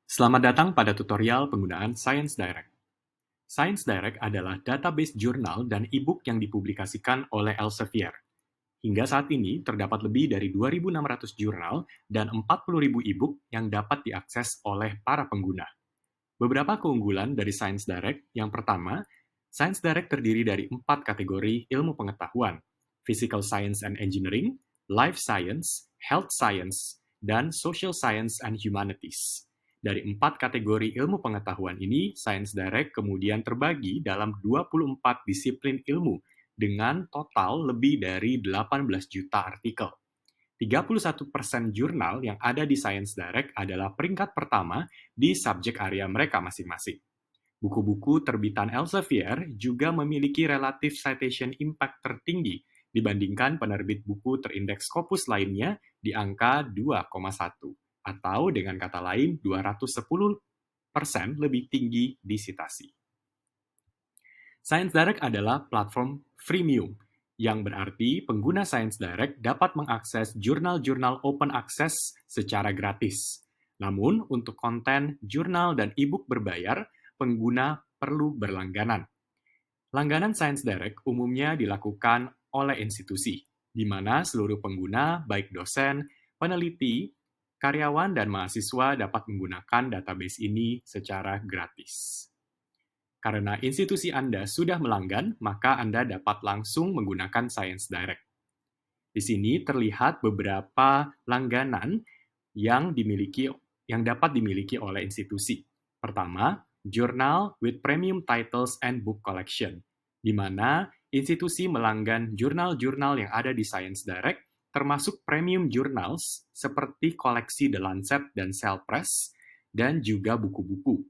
Selamat datang pada tutorial penggunaan Science Direct. Science Direct adalah database jurnal dan e-book yang dipublikasikan oleh Elsevier. Hingga saat ini, terdapat lebih dari 2.600 jurnal dan 40.000 e-book yang dapat diakses oleh para pengguna. Beberapa keunggulan dari Science Direct. Yang pertama, Science Direct terdiri dari 4 kategori ilmu pengetahuan: Physical Science and Engineering, Life Science, Health Science, dan Social Science and Humanities. Dari 4 kategori ilmu pengetahuan ini, Science Direct kemudian terbagi dalam 24 disiplin ilmu dengan total lebih dari 18 juta artikel. 31% jurnal yang ada di Science Direct adalah peringkat pertama di subjek area mereka masing-masing. Buku-buku terbitan Elsevier juga memiliki relative citation impact tertinggi dibandingkan penerbit buku terindeks Scopus lainnya di angka 2,1, atau dengan kata lain 210% lebih tinggi di citasi. Science Direct adalah platform freemium, yang berarti pengguna Science Direct dapat mengakses jurnal-jurnal open access secara gratis. Namun, untuk konten, jurnal, dan e-book berbayar, pengguna perlu berlangganan. Langganan Science Direct umumnya dilakukan oleh institusi, di mana seluruh pengguna, baik dosen, peneliti, karyawan, dan mahasiswa dapat menggunakan database ini secara gratis. Karena institusi Anda sudah melanggan, maka Anda dapat langsung menggunakan Science Direct. Di sini terlihat beberapa langganan yang dapat dimiliki oleh institusi. Pertama, Journal with Premium Titles and Book Collection, di mana institusi melanggan jurnal-jurnal yang ada di Science Direct, termasuk premium journals seperti koleksi The Lancet dan Cell Press, dan juga buku-buku.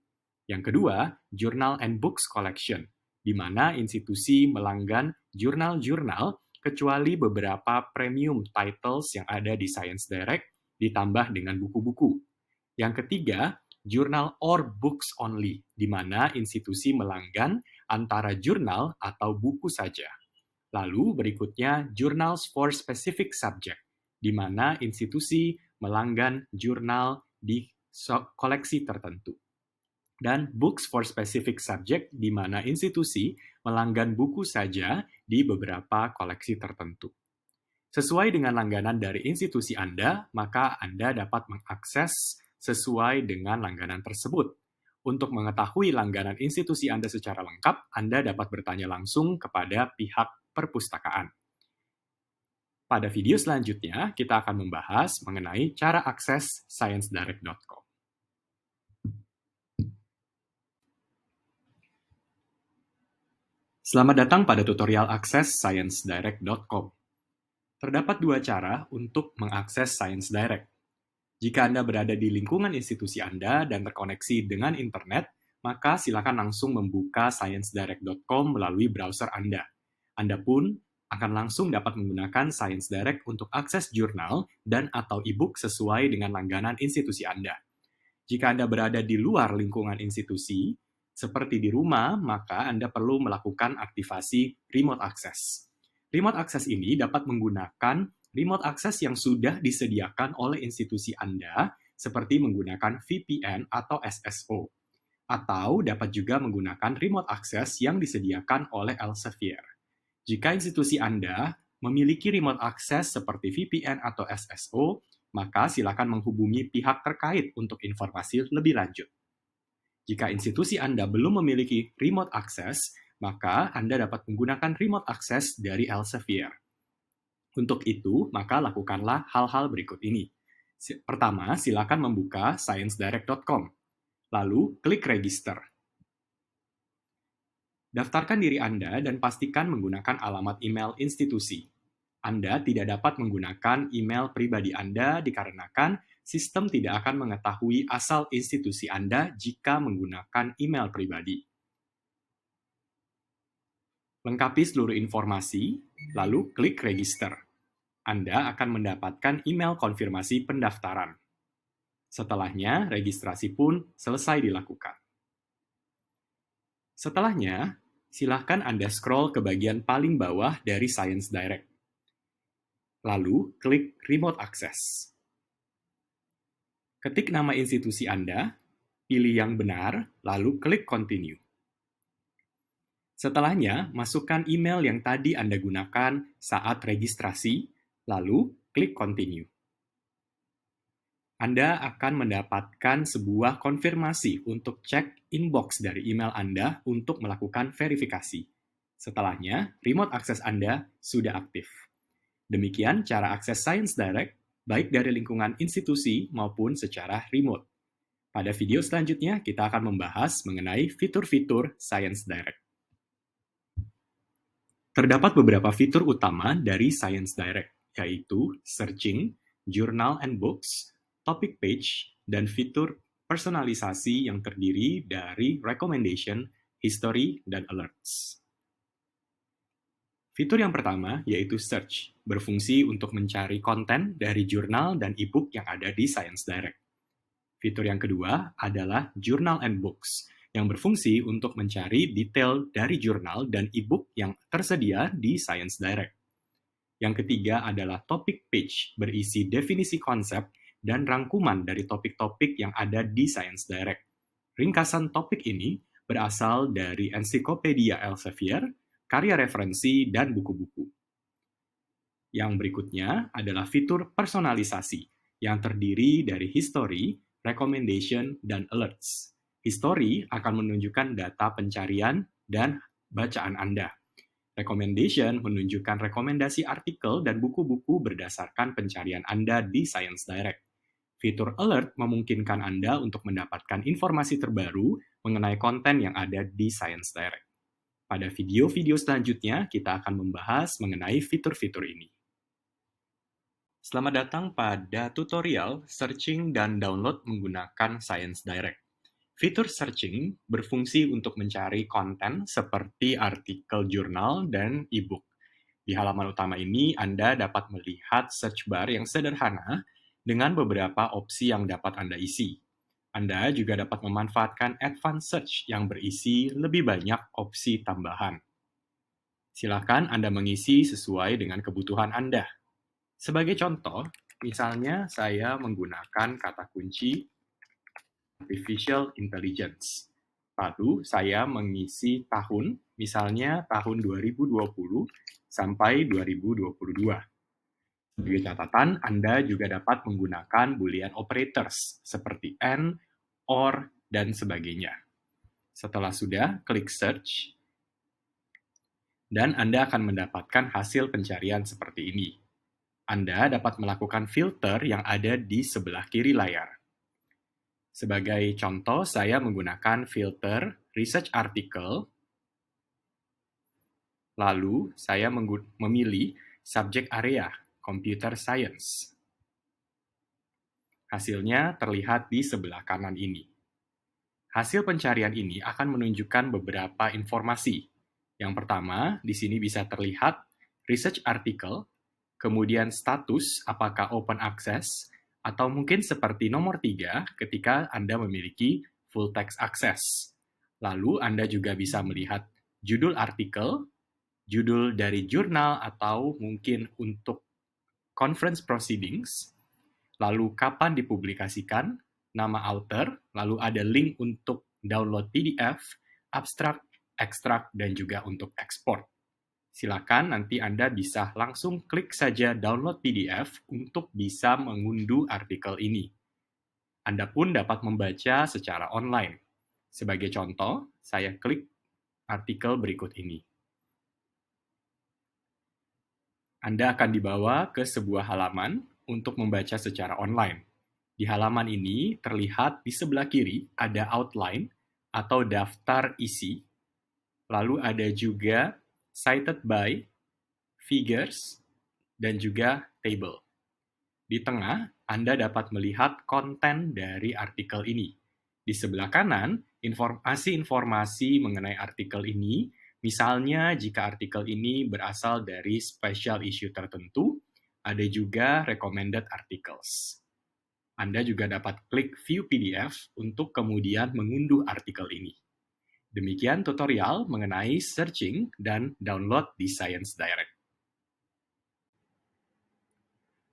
Yang kedua, Journal and Books Collection, di mana institusi melanggan jurnal-jurnal kecuali beberapa premium titles yang ada di Science Direct, ditambah dengan buku-buku. Yang ketiga, Journal or Books Only, di mana institusi melanggan antara jurnal atau buku saja. Lalu berikutnya, Journals for Specific Subject, di mana institusi melanggan jurnal di koleksi tertentu. Dan Books for Specific Subject, di mana institusi melanggan buku saja di beberapa koleksi tertentu. Sesuai dengan langganan dari institusi Anda, maka Anda dapat mengakses sesuai dengan langganan tersebut. Untuk mengetahui langganan institusi Anda secara lengkap, Anda dapat bertanya langsung kepada pihak perpustakaan. Pada video selanjutnya, kita akan membahas mengenai cara akses sciencedirect.com. Selamat datang pada tutorial akses sciencedirect.com. Terdapat dua cara untuk mengakses Science Direct. Jika Anda berada di lingkungan institusi Anda dan terkoneksi dengan internet, maka silakan langsung membuka sciencedirect.com melalui browser Anda. Anda pun akan langsung dapat menggunakan Science Direct untuk akses jurnal dan atau e-book sesuai dengan langganan institusi Anda. Jika Anda berada di luar lingkungan institusi, seperti di rumah, maka Anda perlu melakukan aktivasi remote access. Remote access ini dapat menggunakan remote access yang sudah disediakan oleh institusi Anda, seperti menggunakan VPN atau SSO. Atau dapat juga menggunakan remote access yang disediakan oleh Elsevier. Jika institusi Anda memiliki remote access seperti VPN atau SSO, maka silakan menghubungi pihak terkait untuk informasi lebih lanjut. Jika institusi Anda belum memiliki remote access, maka Anda dapat menggunakan remote access dari Elsevier. Untuk itu, maka lakukanlah hal-hal berikut ini. Pertama, silakan membuka sciencedirect.com. Lalu, klik register. Daftarkan diri Anda dan pastikan menggunakan alamat email institusi. Anda tidak dapat menggunakan email pribadi Anda dikarenakan sistem tidak akan mengetahui asal institusi Anda jika menggunakan email pribadi. Lengkapi seluruh informasi, lalu klik register. Anda akan mendapatkan email konfirmasi pendaftaran. Setelahnya, registrasi pun selesai dilakukan. Setelahnya, silakan Anda scroll ke bagian paling bawah dari Science Direct. Lalu, klik Remote Access. Ketik nama institusi Anda, pilih yang benar, lalu klik Continue. Setelahnya, masukkan email yang tadi Anda gunakan saat registrasi, lalu klik Continue. Anda akan mendapatkan sebuah konfirmasi untuk cek inbox dari email Anda untuk melakukan verifikasi. Setelahnya, remote akses Anda sudah aktif. Demikian cara akses Science Direct, baik dari lingkungan institusi maupun secara remote. Pada video selanjutnya, kita akan membahas mengenai fitur-fitur Science Direct. Terdapat beberapa fitur utama dari Science Direct, yaitu Searching, Journal and Books, Topic Page, dan fitur personalisasi yang terdiri dari Recommendation, History, dan Alerts. Fitur yang pertama yaitu Search, berfungsi untuk mencari konten dari jurnal dan e-book yang ada di Science Direct. Fitur yang kedua adalah Journal and Books, yang berfungsi untuk mencari detail dari jurnal dan e-book yang tersedia di Science Direct. Yang ketiga adalah Topic Page, berisi definisi konsep dan rangkuman dari topik-topik yang ada di Science Direct. Ringkasan topik ini berasal dari ensiklopedia Elsevier, karya referensi, dan buku-buku. Yang berikutnya adalah fitur personalisasi, yang terdiri dari History, Recommendation, dan Alerts. History akan menunjukkan data pencarian dan bacaan Anda. Recommendation menunjukkan rekomendasi artikel dan buku-buku berdasarkan pencarian Anda di Science Direct. Fitur Alert memungkinkan Anda untuk mendapatkan informasi terbaru mengenai konten yang ada di Science Direct. Pada video-video selanjutnya, kita akan membahas mengenai fitur-fitur ini. Selamat datang pada tutorial searching dan download menggunakan Science Direct. Fitur searching berfungsi untuk mencari konten seperti artikel jurnal dan e-book. Di halaman utama ini, Anda dapat melihat search bar yang sederhana dengan beberapa opsi yang dapat Anda isi. Anda juga dapat memanfaatkan Advanced Search yang berisi lebih banyak opsi tambahan. Silakan Anda mengisi sesuai dengan kebutuhan Anda. Sebagai contoh, misalnya saya menggunakan kata kunci Artificial Intelligence. Lalu saya mengisi tahun, misalnya tahun 2020 sampai 2022. Sebagai catatan, Anda juga dapat menggunakan Boolean operators seperti and, or, dan sebagainya. Setelah sudah, klik search, dan Anda akan mendapatkan hasil pencarian seperti ini. Anda dapat melakukan filter yang ada di sebelah kiri layar. Sebagai contoh, saya menggunakan filter Research Article, lalu saya memilih subject area, Computer Science. Hasilnya terlihat di sebelah kanan ini. Hasil pencarian ini akan menunjukkan beberapa informasi. Yang pertama, di sini bisa terlihat research article, kemudian status apakah open access, atau mungkin seperti nomor 3 ketika Anda memiliki full text access. Lalu Anda juga bisa melihat judul artikel, judul dari jurnal atau mungkin untuk conference proceedings, lalu kapan dipublikasikan, nama author, lalu ada link untuk download PDF, abstrak, ekstrak, dan juga untuk ekspor. Silakan nanti Anda bisa langsung klik saja download PDF untuk bisa mengunduh artikel ini. Anda pun dapat membaca secara online. Sebagai contoh, saya klik artikel berikut ini. Anda akan dibawa ke sebuah halaman untuk membaca secara online. Di halaman ini terlihat di sebelah kiri ada outline atau daftar isi, lalu ada juga cited by, figures, dan juga table. Di tengah, Anda dapat melihat konten dari artikel ini. Di sebelah kanan, informasi-informasi mengenai artikel ini. Misalnya, jika artikel ini berasal dari special issue tertentu, ada juga recommended articles. Anda juga dapat klik View PDF untuk kemudian mengunduh artikel ini. Demikian tutorial mengenai searching dan download di Science Direct.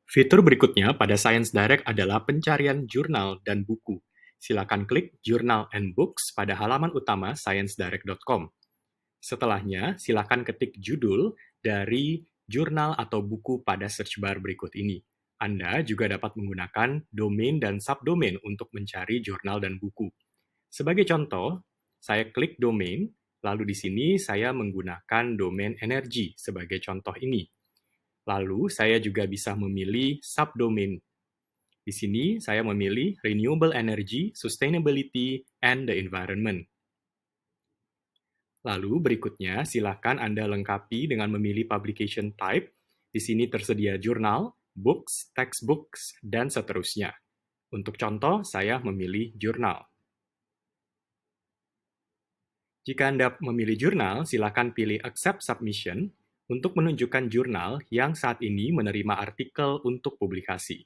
Fitur berikutnya pada Science Direct adalah pencarian jurnal dan buku. silakan klik Journal and Books pada halaman utama sciencedirect.com. Setelahnya, silakan ketik judul dari jurnal atau buku pada search bar berikut ini. Anda juga dapat menggunakan domain dan subdomain untuk mencari jurnal dan buku. Sebagai contoh, saya klik domain, lalu di sini saya menggunakan domain energi sebagai contoh ini. Lalu saya juga bisa memilih subdomain. Di sini saya memilih Renewable Energy, Sustainability, and the Environment. Lalu berikutnya, silakan Anda lengkapi dengan memilih publication type. Di sini tersedia jurnal, books, textbooks, dan seterusnya. Untuk contoh, saya memilih jurnal. Jika Anda memilih jurnal, silakan pilih Accept Submission untuk menunjukkan jurnal yang saat ini menerima artikel untuk publikasi.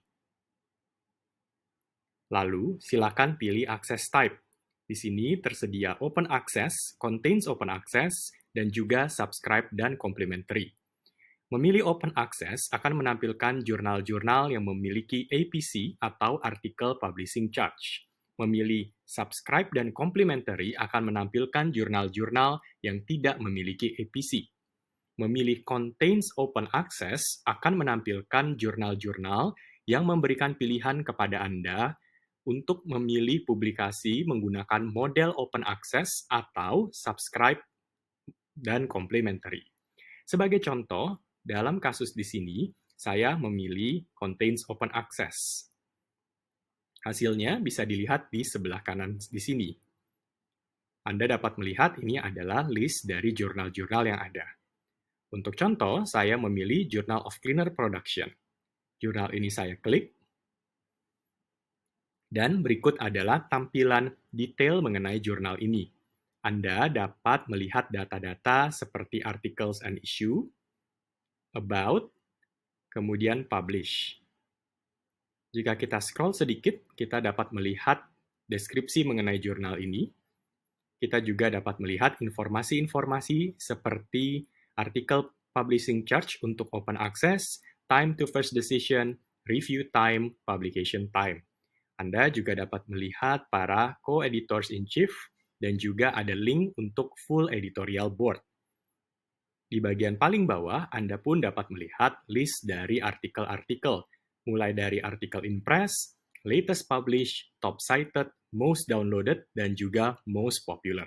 Lalu, silakan pilih Access Type. Di sini tersedia Open Access, Contains Open Access, dan juga Subscribe dan Complimentary. Memilih Open Access akan menampilkan jurnal-jurnal yang memiliki APC atau Article Publishing Charge. Memilih Subscribe dan Complimentary akan menampilkan jurnal-jurnal yang tidak memiliki APC. Memilih Contains Open Access akan menampilkan jurnal-jurnal yang memberikan pilihan kepada Anda untuk memilih publikasi menggunakan model Open Access atau Subscribe dan Complimentary. Sebagai contoh, dalam kasus di sini, saya memilih Contains Open Access. Hasilnya bisa dilihat di sebelah kanan di sini. Anda dapat melihat ini adalah list dari jurnal-jurnal yang ada. Untuk contoh, saya memilih Journal of Cleaner Production. Jurnal ini saya klik, dan berikut adalah tampilan detail mengenai jurnal ini. Anda dapat melihat data-data seperti articles and issue, about, kemudian publish. Jika kita scroll sedikit, kita dapat melihat deskripsi mengenai jurnal ini. Kita juga dapat melihat informasi-informasi seperti artikel publishing charge untuk open access, time to first decision, review time, publication time. Anda juga dapat melihat para co-editors-in-chief dan juga ada link untuk full editorial board. Di bagian paling bawah, Anda pun dapat melihat list dari artikel-artikel, mulai dari artikel in press, latest published, top cited, most downloaded, dan juga most popular.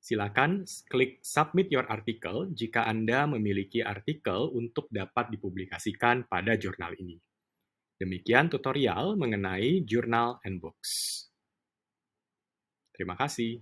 Silakan klik Submit Your Article jika Anda memiliki artikel untuk dapat dipublikasikan pada jurnal ini. Demikian tutorial mengenai Journal and Books. Terima kasih.